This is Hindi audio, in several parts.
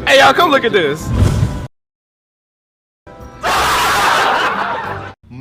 Hey y'all, come look at this.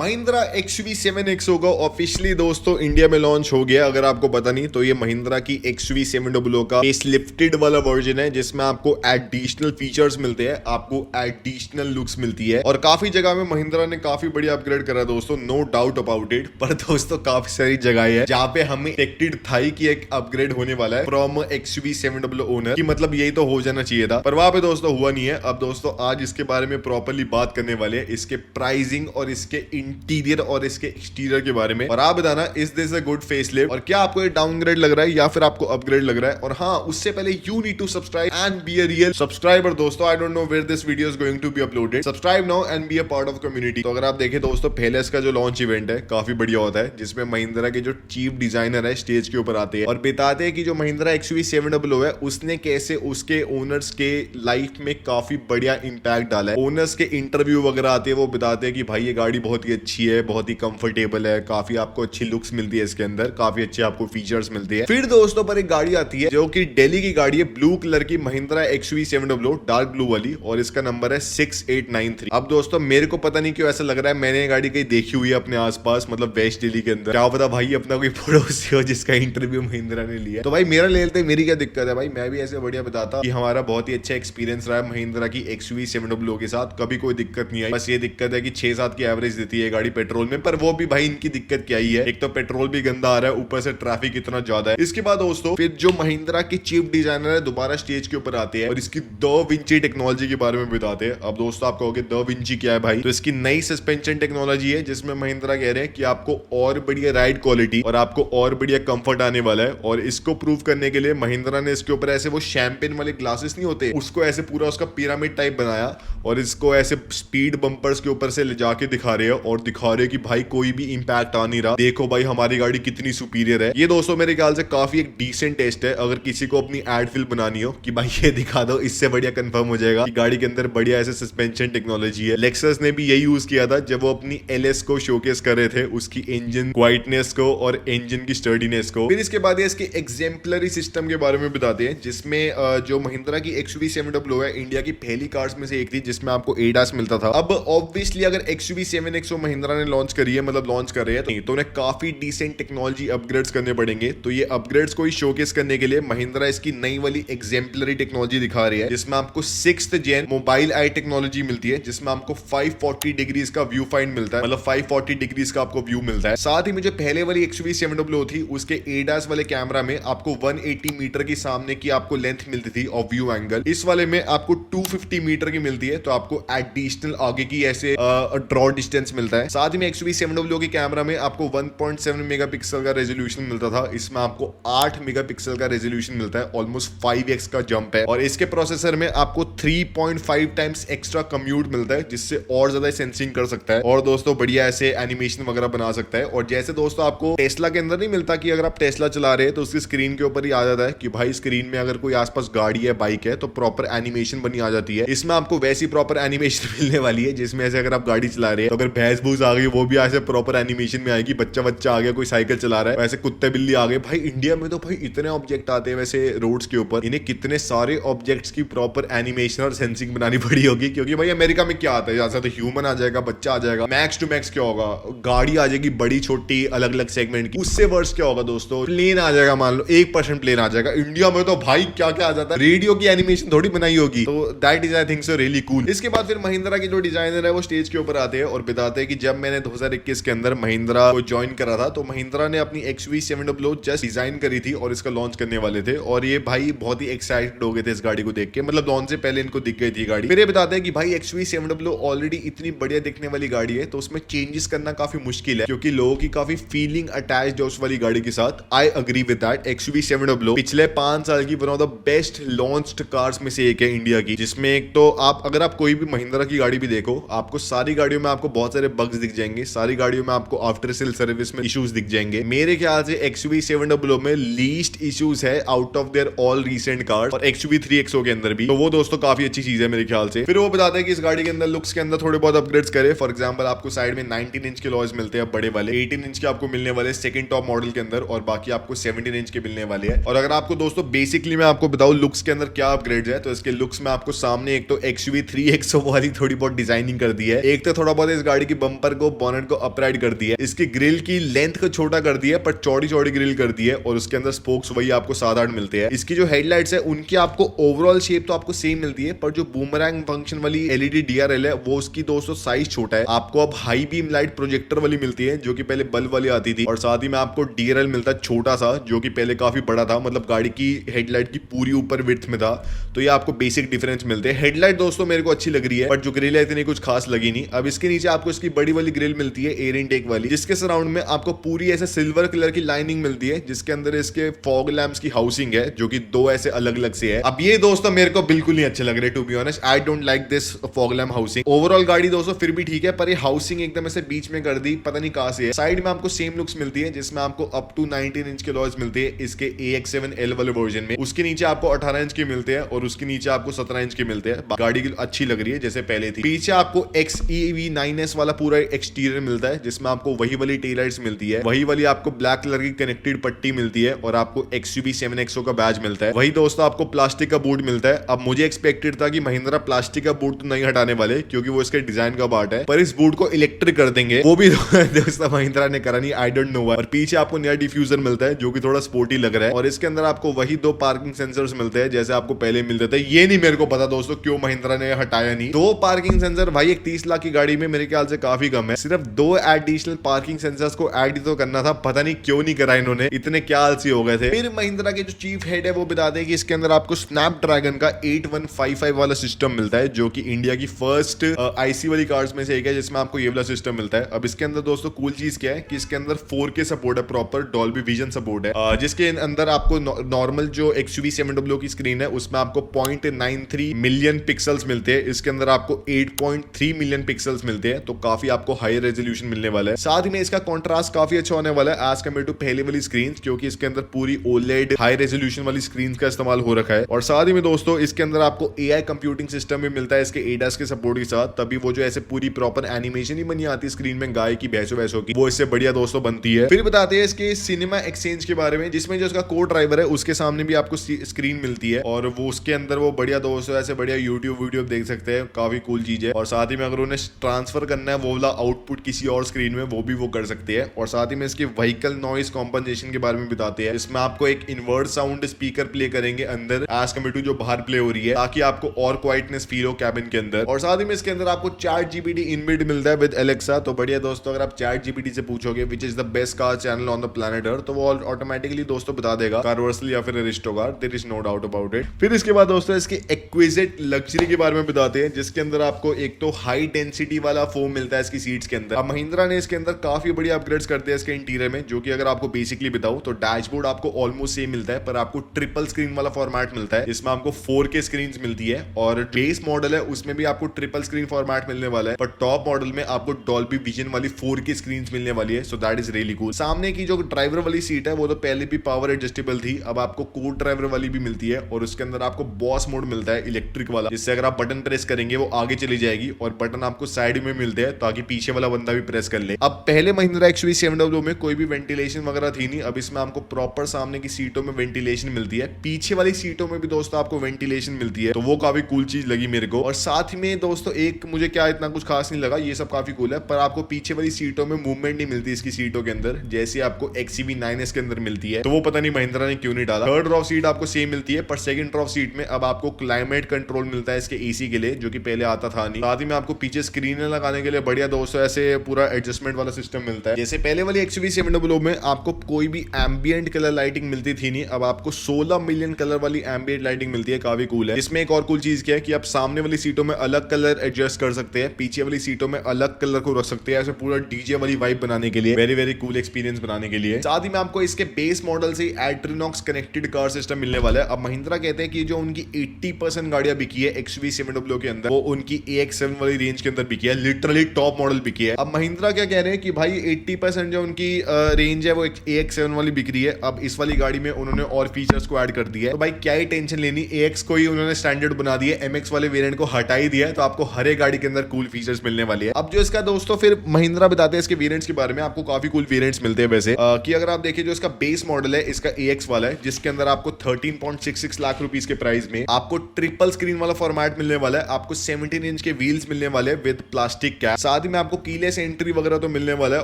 Mahindra XUV7X होगा ऑफिशियली दोस्तों इंडिया में लॉन्च हो गया। अगर आपको पता नहीं तो ये महिंद्रा की XUV700 का फेसलिफ्टेड वाला वर्जन है जिसमें आपको एडिशनल फीचर्स मिलते हैं, आपको एडिशनल लुक्स मिलती है और काफी जगह में महिंद्रा ने काफी बढ़िया अपग्रेड करा दोस्तों, नो डाउट अबाउट इट। पर दोस्तों काफी सारी जगह है जहाँ पे हमें एक्सपेक्टेड था ही कि एक अपग्रेड होने वाला है फ्रॉम XUV700 ओनर की, मतलब यही तो हो जाना चाहिए था, पर वहां पे दोस्तों हुआ नहीं है। अब दोस्तों आज इसके बारे में प्रॉपरली बात करने वाले हैं, इसके प्राइसिंग और इसके इंटीरियर और इसके एक्सटीरियर के बारे में। और आप बताना is this a good facelift और क्या आपको ये डाउनग्रेड लग रहा है या फिर आपको अपग्रेड लग रहा है। और हाँ, उससे पहले you need to subscribe and be a real subscriber दोस्तों। I don't know where this video is going to be uploaded, subscribe now and be a part of community. तो अगर आप देखें दोस्तों, पहले इसका जो लॉन्च इवेंट है काफी बढ़िया होता है जिसमें महिंद्रा के जो चीफ डिजाइनर है स्टेज के ऊपर आते हैं और बताते हैं कि जो महिंद्रा XUV700 है उसने कैसे उसके ओनर्स के लाइफ में काफी बढ़िया इंपैक्ट डाला है। ओनर्स के इंटरव्यू वगैरह आते हैं, वो बताते हैं कि भाई ये गाड़ी बहुत ही अच्छी है, बहुत ही कंफर्टेबल है, काफी आपको अच्छी लुक्स मिलती है इसके अंदर, काफी अच्छे आपको फीचर्स मिलते हैं। फिर दोस्तों पर एक गाड़ी आती है जो कि दिल्ली की गाड़ी है, ब्लू कलर की महिंद्रा XUV700 डार्क ब्लू वाली, और इसका नंबर है 6893। अब दोस्तों मेरे को पता नहीं क्यों ऐसा लग रहा है मैंने ये गाड़ी कहीं देखी हुई है अपने आसपास, मतलब वेस्ट दिल्ली के अंदर। क्या पता भाई अपना कोई पड़ोसी हो जिसका इंटरव्यू महिंद्रा ने लिया। तो भाई मेरा ले लेते, मेरी क्या दिक्कत है भाई, मैं भी ऐसे बढ़िया बताता कि हमारा बहुत ही अच्छा एक्सपीरियंस रहा है महिंद्रा की XUV700 के साथ, कभी कोई दिक्कत नहीं आई। बस ये दिक्कत है कि 6-7 की एवरेज देती है गाड़ी पेट्रोल में, पर वो भी भाई इनकी दिक्कत क्या ही है, एक तो पेट्रोल भी गंदा आ रहा है, ऊपर से ट्रैफिक इतना ज्यादा है। इसके बाद दोस्तों फिर जो महिंद्रा की चीफ डिजाइनर है दोबारा स्टेज के ऊपर आते हैं और इसकी द विंची टेक्नोलॉजी के बारे में बताते हैं। अब दोस्तों आप कहोगे द विंची क्या है भाई, तो इसकी नई सस्पेंशन टेक्नोलॉजी है जिसमें महिंद्रा कह रहे हैं कि आपको और बढ़िया राइड क्वालिटी और आपको और बढ़िया कंफर्ट आने वाला है। और इसको प्रूव करने के लिए महिंद्रा ने इसके ऊपर ऐसे वो शैंपेन वाले ग्लासेस नहीं होते, उसको ऐसे पूरा उसका पिरामिड टाइप बनाया और इसको ऐसे स्पीड बम्पर्स के ऊपर से ले जाके दिखा रहे हैं और दिखा रहे हैं कि भाई कोई भी इंपैक्ट आ नहीं रहा, देखो भाई हमारी गाड़ी कितनी सुपीरियर है। ये दोस्तों मेरे ख्याल से काफी एक डिसेंट टेस्ट है अगर किसी को अपनी एड फिल्म बनानी हो कि भाई ये दिखा दो, इससे बढ़िया कंफर्म हो जाएगा कि गाड़ी के अंदर बढ़िया ऐसे सस्पेंशन टेक्नोलॉजी है। लेक्सस ने भी यही यूज किया था जब वो अपनी LS को शोकेस कर रहे थे, उसकी इंजन क्वाइटनेस को और इंजन की स्टर्डीनेस को। फिर इसके बाद इसके एग्जेम्पलरी सिस्टम के बारे में बताते हैं जिसमें जो महिंद्रा की XUV700 है इंडिया की पहली कार्स में से एक थी जिसमें आपको ADAS मिलता था। अब ऑब्वियसली अगर XUV7X महिंद्रा ने लॉन्च करी है, मतलब लॉन्च कर रहे हैं, तो उन्हें काफी डिसेंट टेक्नोलॉजी अपग्रेड्स करने पड़ेंगे। तो ये अपग्रेड्स को ही शोकेस करने के लिए महिंद्रा इसकी नई वाली एग्जेम्पलरी टेक्नोलॉजी दिखा रही है जिसमें आपको 6th gen mobile I technology मिलती है, जिसमें आपको 540 डिग्रीज का व्यू फाइंड मिलता है, मतलब 540 डिग्रीज का आपको व्यू मिलता है। साथ ही मुझे पहले वाली XUV700 थी उसके ADAS वाले कैमरा में आपको 180 मीटर की सामने की आपको लेंथ मिलती थी और व्यू एंगल, इस वाले में आपको 250 मीटर की मिलती है, तो आपको एडिशनल आगे की ऐसे ड्रॉ डिस्टेंस मिलता है। साथ ही में XUV700 के कैमरा में आपको 1.7 मेगापिक्सल का रेजोल्यूशन मिलता था, इसमें आपको 8 मेगापिक्सल का रेजोल्यूशन मिलता है, ऑलमोस्ट 5x का जंप है। और इसके प्रोसेसर में आपको 3.5 टाइम्स एक्स्ट्रा कम्यूट मिलता है जिससे और ज्यादा सेंसिंग कर सकता है और दोस्तों बढ़िया ऐसे एनिमेशन वगैरह बना सकता है। और जैसे दोस्तों आपको टेस्ला के अंदर नहीं मिलता कि अगर आप टेस्ला चला रहे हैं तो उसकी स्क्रीन के ऊपर ही आ जाता है कि भाई स्क्रीन में अगर कोई आसपास गाड़ी है, बाइक है, तो प्रॉपर एनिमेशन बनी आ जाती है। इसमें आपको वैसी प्रॉपर एनिमेशन मिलने वाली है जिसमें ऐसे अगर आप गाड़ी चला रहे हैं तो अगर भैंस भूस आ गई वो भी ऐसे प्रॉपर एनिमेशन में आएगी, बच्चा आ गया कोई साइकिल चला रहा है वैसे कुत्ते बिल्ली आ गए। भाई इंडिया में तो भाई इतने ऑब्जेक्ट आते हैं वैसे रोड्स के ऊपर, इन्हें कितने सारे ऑब्जेक्ट्स की प्रॉपर एनिमेशन और सेंसिंग बनानी पड़ी होगी, क्योंकि भाई अमेरिका में क्या आता है, जैसा तो ह्यूमन आ जाएगा, बच्चा आ जाएगा, मैक्स टू मैक्स क्या होगा, गाड़ी आ जाएगी बड़ी छोटी अलग अलग सेगमेंट की, उससे वर्ष क्या होगा दोस्तों, प्लेन आ जाएगा, मान लो 1% प्लेन आ जाएगा। इंडिया में तो भाई क्या क्या आ जाता है, रेडियो की एनिमेशन थोड़ी बनाई होगी, तो that is I think so really cool. इसके बाद फिर महिंद्रा के जो डिजाइनर है वो स्टेज के ऊपर आते हैं और बताते हैं कि जब मैंने 2021 के अंदर महिंद्रा को ज्वाइन करा था तो महिंद्रा ने अपनी XUV700 जस्ट डिजाइन करी थी और इसका लॉन्च करने वाले थे और ये भाई बहुत ही एक्साइटेड हो गए थे इस गाड़ी को देख के, मतलब लॉन्च से पहले इनको दिख गई थी गाड़ी। फिर ये बताते हैं कि भाई XUV700 ऑलरेडी इतनी बढ़िया दिखने वाली गाड़ी है तो उसमें चेंजेस करना काफी मुश्किल है क्योंकि लोगों की काफी फीलिंग अटैच्ड है उस वाली गाड़ी के साथ। I agree with that. XUV700 पिछले 5 साल की one of the best launched cars में से एक है इंडिया की, जिसमें एक तो आप अगर आप कोई भी महिंद्रा की गाड़ी भी देखो, आपको सारी गाड़ियों में आपको बहुत सारे बग्स दिख जाएंगे, सारी गाड़ियों में आपको आफ्टर सेल सर्विस में इश्यूज दिख जाएंगे। मेरे ख्याल से XUV 700 में लीस्ट इश्यूज है out of their all recent cars, और XUV 3XO के अंदर भी। तो वो दोस्तों काफी अच्छी चीज है मेरे ख्याल से। फिर वो बताते हैं कि इस गाड़ी के अंदर लुक्स के अंदर थोड़े बहुत अपग्रेड्स करे। फॉर एग्जांपल आपको साइड में 19 इंच के लॉयज मिलते हैं बड़े वाले, 18 इंच के आपको मिलने वाले सेकंड टॉप मॉडल के अंदर, और बाकी आपको 17 इंच के मिलने वाले हैं। और अगर आपको दोस्तों बेसिकली मैं आपको बताऊं लुक्स के अंदर क्या अपग्रेड है, तो इसके लुक्स में आपको सामने एक तो XUV 3XO वाली थोड़ी बहुत डिजाइनिंग कर दी है, एक तो थोड़ा बहुत इस गाड़ी की बम्पर को बॉनेट को अपराइड कर दिया है, इसकी ग्रिल की लेंथ को छोटा कर दिया है पर चौड़ी चौड़ी ग्रिल कर दी है, और उसके अंदर स्पोक्स वही आपको 7-8 मिलते हैं। इसकी जो हेडलाइट्स है उनकी आपको ओवरऑल शेप तो आपको सेम मिलती है, पर जो बूमरैंग फंक्शन वाली LED DRL है वो उसकी दोस्तों साइज छोटा है। आपको अब हाई बीम लाइट प्रोजेक्टर वाली मिलती है जो कि पहले बल्ब वाली आती थी, और साथ ही में आपको DRL मिलता है छोटा सा जो कि पहले काफी बड़ा था, मतलब गाड़ी की हेडलाइट की पूरी ऊपर विड्थ में था। तो ये आपको बेसिक डिफरेंस मिलते हैं। हेडलाइट दोस्तों मेरे को अच्छी लग रही है, बट जो ग्रिल है इतनी कुछ खास लगी नहीं। अब इसके नीचे आपको इसकी बड़ी वाली ग्रिल मिलती है एयर इनटेक वाली, जिसके सराउंड में आपको पूरी ऐसे सिल्वर कलर की लाइनिंग मिलती है, जिसके अंदर इसके फॉग लैंप्स की हाउसिंग है जो कि दो ऐसे अलग अलग से है। अब ये दोस्तों मेरे को बिल्कुल नहीं अच्छे लग रहे, to be honest I don't like this fog lamp housing. Overall गाड़ी दोस्तों फिर भी ठीक है, पर ये हाउसिंग एकदम ऐसे बीच में कर दी, पता नहीं कहां से है। साइड में आपको सेम लुक्स मिलती है, जिसमें आपको अप टू 19 इंच के लॉयज मिलते हैं इसके AX7L वाले वर्जन में। उसके नीचे आपको 18 इंच के मिलते हैं, और उसके नीचे आपको 17 इंच के मिलते हैं। गाड़ी अच्छी लग रही है जैसे पहले थी। पीछे आपको XEV9S वाला पूरा एक्सटीरियर मिलता है, जिसमें आपको वही वाली टेल लाइट्स मिलती है, वही वाली आपको ब्लैक कलर की कनेक्टेड पट्टी मिलती है, और आपको XUV 7XO का बैज मिलता है। वही दोस्तों आपको प्लास्टिक का बूट मिलता है। अब मुझे एक्सपेक्टेड था कि महिंद्रा प्लास्टिक का बूट तो नहीं हटाने वाले, क्योंकि वो इसके डिजाइन का पार्ट है, पर इस बूट को इलेक्ट्रिक कर देंगे, वो भी दोस्तों महिंद्रा ने करा नहीं, आई डोंट नो व्हाई। और पीछे आपको नया डिफ्यूजर मिलता है जो कि थोड़ा स्पोर्टी लग रहा है, और इसके अंदर आपको वही दो पार्किंग सेंसर्स मिलते हैं जैसे आपको पहले मिलते थे। ये नहीं मेरे को पता दोस्तों क्यों महिंद्रा ने हटाया नहीं। दो पार्किंग सेंसर भाई एक 30 लाख की गाड़ी में मेरे ख्याल से काफी कम है। सिर्फ दो एडिशनल पार्किंग सेंसर्स को ऐड ही तो करना था, पता नहीं क्यों नहीं करा इन्होंने, इतने क्या आलसी हो गए थे। फिर महिंद्रा के जो चीफ हेड है वो बता दें कि इसके अंदर आपको स्नैपड्रैगन का 8155 वाला सिस्टम मिलता है, जो कि इंडिया की फर्स्ट IC वाली कार्स में से एक है जिसमें आपको ये वाला सिस्टम मिलता है। अब इसके अंदर दोस्तों कूल चीज क्या है कि इसके अंदर 4K सपोर्ट है, प्रॉपर डॉल्बी विजन सपोर्ट है, जिसके अंदर आपको नॉर्मल जो XUV 700 की स्क्रीन है उसमें आपको 0.93 मिलियन पिक्सल्स मिलते हैं, इसके अंदर आपको 8.3 मिलियन पिक्सल्स मिलते हैं, तो काफी आपको हाई रेजोल्यूशन मिलने वाला है। साथ ही में इसका कॉन्ट्रास्ट काफी अच्छा होने वाला है एज कम्पेयर टू पहले वाली स्क्रीन, क्योंकि इसके अंदर पूरी OLED हाई रेजोल्यूशन वाली स्क्रीन का इस्तेमाल हो रखा है। और साथ ही में दोस्तों इसके अंदर आपको AI कंप्यूटिंग सिस्टम भी मिलता है इसके ADAS के सपोर्ट के साथ, तभी वो जो ऐसे पूरी प्रॉपर एनिमेशन ही बनी आती है स्क्रीन में गाय की भैंसों की, वो इससे बढ़िया दोस्तों बनती है। फिर बताते हैं इसके सिनेमा एक्सचेंज के बारे में, जिसमें जो इसका को ड्राइवर है उसके सामने भी आपको स्क्रीन मिलती है, और वो उसके अंदर वो बढ़िया दोस्तों ऐसे बढ़िया यूट्यूब वीडियो देख सकते हैं, काफी कूल चीज है। और साथ ही में अगर उन्हें ट्रांसफर करना है वो वाला आउटपुट किसी और स्क्रीन में, वो भी वो कर सकते हैं। और साथ ही में इसके व्हीकल नॉइस कॉम्पनसेशन के बारे में बताते हैं, इसमें आपको एक इनवर्ट साउंड स्पीकर प्ले करेंगे अंदर एज कम्पेयर टू जो बाहर प्ले हो रही है, ताकि आपको और क्वाइटनेस फील हो कैबिन के अंदर। और साथ ही में इसके अंदर आपको ChatGPT इनबिल्ट मिलता है विद एलेक्सा। तो बढ़िया दोस्तों अगर आप ChatGPT से पूछोगे which is the best car channel on the planet earth, तो वो ऑटोमेटिकली दोस्तों बता देगा, कार्वर्सली या फिर Aristo car, there is no doubt about it. फिर इसके बाद दोस्तों इसके एक्विजिट लग्जरी के बारे में बताते हैं, जिसके अंदर आपको एक तो हाई डेंसिटी वाला फोम मिलता है इसकी सीट्स के अंदर। अब महिंद्रा ने इसके अंदर काफी बड़ी अपग्रेड्स कर दिया इसके इंटीरियर में, जो कि अगर आपको बेसिकली बताऊं तो डैशबोर्ड आपको ऑलमोस्ट सेम मिलता है, पर आपको ट्रिपल स्क्रीन वाला फॉर्मेट मिलता है, इसमें आपको 4K स्क्रीन मिलती है, और बेस मॉडल है उसमें भी आपको ट्रिपल स्क्रीन फॉर्मेट मिलने वाला है, पर टॉप मॉडल में आपको डॉल्बी विजन वाली 4K स्क्रीन मिलने वाली है, so that is really cool. सामने की जो ड्राइवर वाली सीट है वो तो पहले भी पावर एडजस्टेबल थी, अब आपको को ड्राइवर वाली भी मिलती है, और उसके अंदर आपको बॉस मोड मिलता है इलेक्ट्रिक वाला, जिससे अगर आप बटन प्रेस करेंगे वो आगे चली जाएगी, और बटन आपको साइड में मिलते हैं ताकि पीछे वाला बंदा भी प्रेस कर ले। अब पहले महिंद्रा XUV 700 में कोई भी वेंटिलेशन वगैरह थी नहीं, अब इसमें आपको प्रॉपर सामने की सीटों में वेंटिलेशन मिलती है, पीछे वाली सीटों में भी दोस्तों आपको वेंटिलेशन मिलती है, तो वो काफी कूल चीज लगी मेरे को। और साथ में दोस्तों एक मुझे क्या इतना कुछ खास नहीं लगा, ये सब काफी कूल है, पर आपको पीछे वाली सीटों में मूवमेंट नहीं मिलती इसकी सीटों के अंदर, जैसे आपको XEV9S के अंदर मिलती है, तो वो पता नहीं महिंद्रा ने क्यों नहीं डाला। थर्ड रॉ सीट आपको सेम मिलती है, पर सेकंड रॉ सीट में अब आपको क्लाइमेट कंट्रोल मिलता है इसके AC के लिए, जो कि पहले आता था नहीं। साथ ही में आपको पीछे स्क्रीन लगाने के लिए बढ़िया दोस्तों ऐसे पूरा एडजस्टमेंट वाला सिस्टम मिलता है, जैसे पहले वाली XUV 700 में आपको कोई भी एम्बिएंट कलर लाइटिंग मिलती थी नहीं, अब आपको 16 मिलियन कलर वाली एम्बिएंट लाइटिंग मिलती है, काफी कूल है। इसमें एक और कूल चीज क्या है कि आप सामने वाली सीटों में अलग कलर एडजस्ट कर सकते हैं, पीछे वाली सीटों में अलग कलर को रख सकते हैं, ऐसे पूरा डीजे वाली वाइब बनाने के लिए, वेरी वेरी कूल एक्सपीरियंस बनाने के लिए। साथ ही में आपको इसके बेस मॉडल से एड्रीनॉक्स कनेक्टेड कार सिस्टम मिलने वाला है। अब महिंद्रा कहते हैं कि जो उनकी 80% गाड़ियां बिकी है XUV 700 के अंदर, वो उनकी AX7 वाली रेंज के अंदर बिकी है, लिटरली टॉप टॉप मॉडल बिकी है। अब महिंद्रा क्या कह रहे हैं कि भाई 80% जो उनकी रेंज है वो AX7 वाली बिक रही है। अब इस वाली गाड़ी में उन्होंने और फीचर्स को ऐड कर दिया है, तो भाई क्या ही टेंशन लेनी, AX को ही उन्होंने स्टैंडर्ड बना दिया, MX वाले वेरिएंट को हटा ही दिया है, तो आपको हर एक गाड़ी के अंदर कूल फीचर्स मिलने वाली है। अब जो इसका दोस्तों फिर महिंद्रा बताते हैं इसके वेरिएंट्स के बारे में, आपको काफी कूल वेरिएंट्स मिलते हैं वैसे कि अगर आप देखिए जो इसका बेस मॉडल है इसका AX वाला है, जिसके अंदर आपको 13.66 लाख रुपीस के प्राइस में आपको ट्रिपल स्क्रीन वाला फॉर्मेट मिलने वाला है, आपको 17 इंच के व्हील्स मिलने वाले हैं विद प्लास्टिक कैप, साथ ही में आपको कीलेस एंट्री वगैरह तो मिलने वाला है,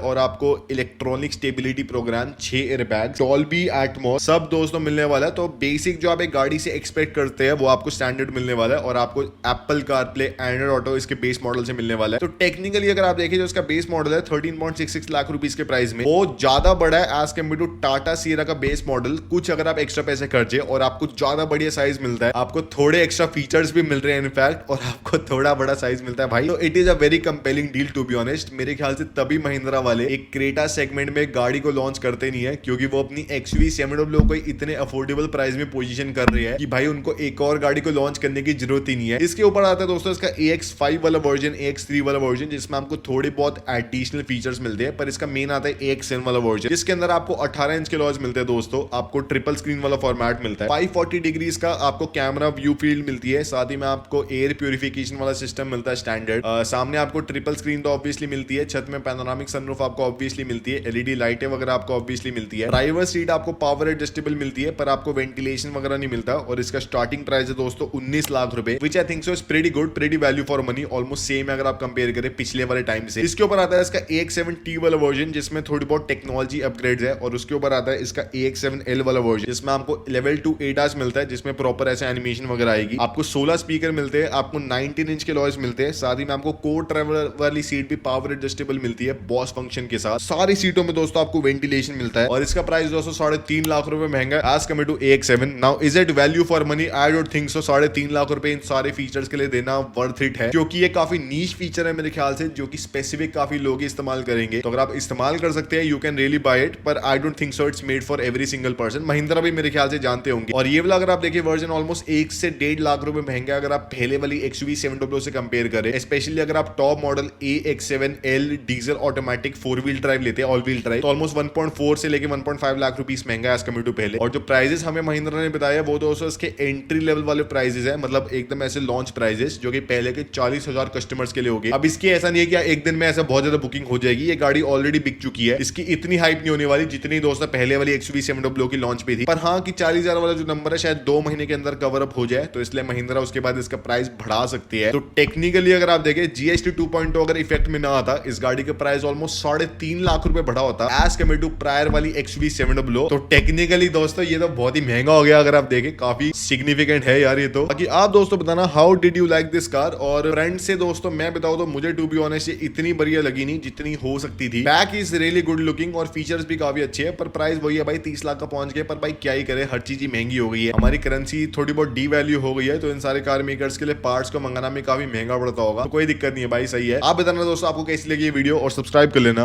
और आपको electronic stability program, 6 airbag, Dolby Atmos सब दोस्तों मिलने वाला है। तो बेसिक जो आप एक गाड़ी से एक्सपेक्ट करते हैं वो आपको स्टैंडर्ड मिलने वाला है, और आपको एप्पल कारप्ले, एंड्रॉइड ऑटो इसके बेस मॉडल से मिलने वाला है। तो टेक्निकली अगर आप देखिए जो इसका बेस मॉडल है 13.66 लाख रुपीस के प्राइस में, वो ज्यादा बड़ा है as compare to Tata Sierra का बेस मॉडल। कुछ अगर आप एक्स्ट्रा पैसे खर्चे और आपको ज्यादा बढ़िया साइज मिलता है, आपको थोड़े एक्स्ट्रा फीचर्स भी मिल रहे हैं इनफैक्ट, और आपको थोड़ा बड़ा साइज मिलता है भाई, तो it is a very compelling deal to be honest. मेरे ख्याल से तभी महिंद्रा वाले एक क्रेटा सेगमेंट में गाड़ी को लॉन्च करते नहीं है, क्योंकि वो अपनी XUV700 को इतने अफोर्डेबल प्राइस में पोजीशन कर रही है कि भाई उनको एक और गाड़ी को लॉन्च करने की जरूरत ही नहीं है। इसके ऊपर आता है दोस्तों इसका AX5 वाला वर्जन, AX3 वाला वर्जन, जिसमें आपको थोड़े बहुत एडिशनल फीचर्स मिलते हैं, पर इसका मेन आता है AX7 वाला वर्जन, जिसके अंदर आपको 18 इंच के लॉज मिलते हैं दोस्तों, आपको ट्रिपल स्क्रीन वाला फॉर्मेट मिलता है, 540 डिग्रीज का आपको कैमरा व्यू फील्ड मिलती है, साथ ही में आपको एयर प्यूरिफिकेशन वाला सिस्टम मिलता है स्टैंडर्ड, सामने आपको ट्रिपल स्क्रीन तो ऑब्वियसली मिलती है, छत में पैनोरामिक सनरूफ आपको ऑब्वियसली मिलती है, LED लाइटें वगैरह आपको ऑब्वियसली मिलती है, ड्राइवर सीट आपको पावर एडजस्टेबल मिलती है, पर आपको वेंटिलेशन वगैरह नहीं मिलता, और इसका स्टार्टिंग प्राइस है दोस्तों 19 लाख रुपए, which I think so is pretty good, pretty value for money, almost same है अगर आप कंपेयर करें पिछले वाले टाइम से। इसके ऊपर आता है इसका AX7T वाला वर्जन, जिसमें थोड़ी बहुत टेक्नोलॉजी अपग्रेड्स है, और उसके ऊपर आता है इसका AX7L वाला वर्जन, जिसमें आपको लेवल 2 ADAS मिलता है, जिसमें प्रॉपर ऐसे एनिमेशन वगैरह आएगी, आपको 16 स्पीकर मिलते हैं, आपको 19 इंच के लॉयस मिलते हैं, साथ ही में आपको कोर ट्रैवलर वाली सीट भी पावर एडजस्टेबल मिलती है बॉस फंक्शन के साथ, सारी सीटों में दोस्तों आपको वेंटिलेशन मिलता है, और इसका प्राइस दोस्तों 3.5 लाख रुपए महंगा है as compare to AX7। Now is it value for money? I don't think so. 3.5 lakh रुपए इन सारे फीचर्स के लिए देना वर्थ इट है, क्योंकि ये काफी नीश फीचर है मेरे ख्याल से, जो कि स्पेसिफिक काफी लोग इस्तेमाल करेंगे, तो अगर आप इस्तेमाल कर सकते हैं you can really buy it, पर I don't think so it's made for every single person. Mahindra भी मेरे ख्याल से जानते होंगे, और ये वाला अगर आप देखिए वर्जन ऑलमोस्ट 1 से 1.5 लाख रुपए महंगा है अगर आप पहले वाली XUV700 से कंपेयर करें, स्पेशली अगर आप top model AX7L diesel automatic 4 wheel drive लेते हैं, ऑल व्हील ड्राइव, तो ऑलमोस्ट 1.4 से लेके 1.5 लाख रुपीस महंगा है एज कम्पेयर टू पहले। और जो प्राइजेस हमें महिंद्रा ने बताया वो दोस्तों इसके एंट्री लेवल वाले प्राइजेस है, मतलब एकदम ऐसे लॉन्च प्राइजेस जो कि पहले के 40,000 कस्टमर्स के लिए होगी। अब इसकी ऐसा नहीं है कि एक दिन में ऐसा बहुत ज्यादा बुकिंग हो जाएगी, ये गाड़ी ऑलरेडी बिक चुकी है, इसकी इतनी हाइप नहीं होने वाली जितनी दोस्तों पहले वाली XUV700 की लॉन्च पे थी। पर हाँ कि 40,000 वाला जो नंबर है शायद 2 महीने के अंदर कवर अप हो जाए, तो इसलिए महिंद्रा उसके बाद इसका प्राइस बढ़ा सकती है। तो टेक्निकली अगर आप देखें GST 2.0 अगर इफेक्ट में ना आता, इस गाड़ी का प्राइस ऑलमोस्ट 3.5 लाख रुपए बढ़ा होता एज कम्पेयर टू प्रायर वाली XUV700। तो टेक्निकली दोस्तों ये तो बहुत ही महंगा हो गया, अगर आप देखें काफी सिग्निफिकेंट है यार ये तो। बाकी आप दोस्तों बताना how did you like this car, और फ्रेंड से दोस्तों मैं बताऊं तो मुझे टू बी ऑनेस्ट ये इतनी बढ़िया लगी नहीं जितनी हो सकती थी। Back is really good looking और फीचर्स भी काफी अच्छे हैं, पर प्राइस वही है भाई 30 लाख का पहुंच गए, पर भाई क्या ही करे, हर चीज ही महंगी हो गई है, हमारी करेंसी थोड़ी बहुत डी वैल्यू हो गई है, तो इन सारे कार मेकर्स के लिए पार्ट्स को मंगाना में काफी महंगा पड़ता होगा, तो कोई दिक्कत नहीं है भाई, सही है। आप बताना दोस्तों आपको कैसी लगी ये वीडियो, और सब्सक्राइब कर लेना।